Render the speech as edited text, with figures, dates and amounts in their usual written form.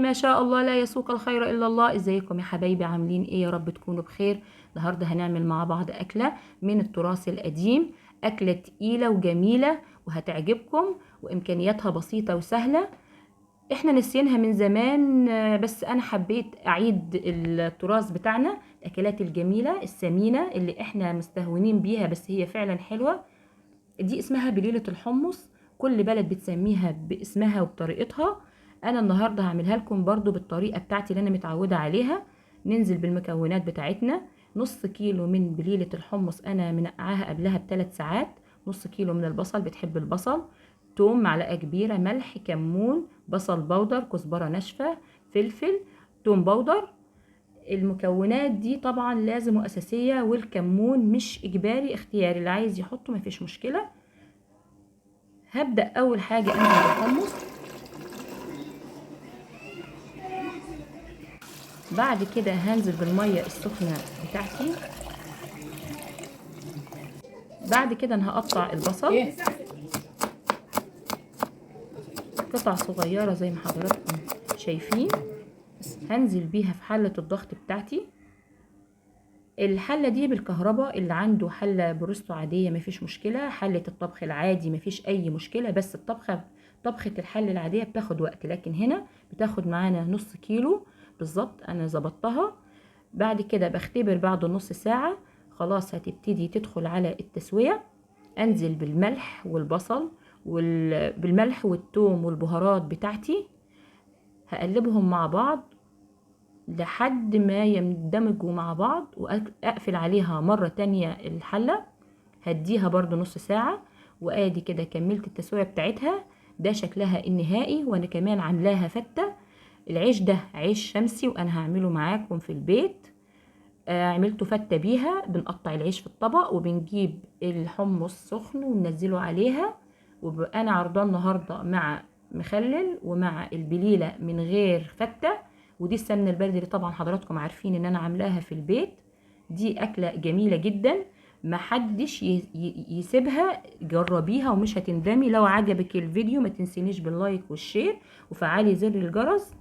ما شاء الله لا يسوق الخير الا الله. ازيكم يا حبايبي؟ عاملين ايه؟ يا رب تكونوا بخير. النهارده هنعمل مع بعض اكله من التراث القديم، اكله تقيله وجميله وهتعجبكم، وامكانياتها بسيطه وسهله. احنا نسيناها من زمان، بس انا حبيت اعيد التراث بتاعنا، الاكلات الجميله السمينه اللي احنا مستهونين بيها بس هي فعلا حلوه. دي اسمها بليلة الحمص، كل بلد بتسميها باسمها وبطريقتها. انا النهارده هعملها لكم برضو بالطريقه بتاعتي اللي انا متعوده عليها. ننزل بالمكونات بتاعتنا: نص كيلو من بليلة الحمص انا منقعاها قبلها ب3 ساعات، نص كيلو من البصل، بتحب البصل، توم معلقه كبيره، ملح، كمون، بصل بودر، كزبره ناشفه، فلفل، توم بودر. المكونات دي طبعا لازم واساسيه، والكمون مش اجباري، اختياري، اللي عايز يحطه مفيش مشكله. هبدأ أول حاجة أنزل بالحمص، بعد كده هنزل بالمية السخنة بتاعتي، بعد كده أنا هقطع البصل قطع صغيرة زي ما حضراتكم شايفين. هنزل بيها في حلة الضغط بتاعتي. الحلة دي بالكهرباء، اللي عنده حلة بروستو عادية مفيش مشكلة، حلة الطبخ العادي مفيش أي مشكلة، بس طبخة الحل العادية بتاخد وقت، لكن هنا بتاخد معانا نص كيلو بالظبط. أنا ظبطتها. بعد كده بختبر بعد نص ساعة، خلاص هتبتدي تدخل على التسوية. انزل بالملح والبصل بالملح والثوم والبهارات بتاعتي، هقلبهم مع بعض لحد ما يندمجوا مع بعض، واقفل عليها مرة تانية الحلة، هديها برضو نص ساعة. وادي كده كملت التسوية بتاعتها. ده شكلها النهائي، وانا كمان عاملاها فتة. العيش ده عيش شمسي وانا هعمله معاكم في البيت. عملته فتة بيها. بنقطع العيش في الطبق وبنجيب الحمص سخن وننزله عليها، وانا عرضاه النهارده مع مخلل ومع البليلة من غير فتة. ودي السمنة البلدي اللي طبعا حضراتكم عارفين ان انا عاملاها في البيت. دي اكلة جميلة جدا، محدش يسيبها، جربيها ومش هتندمي. لو عجبك الفيديو ما تنسينيش باللايك والشير وفعلي زر الجرس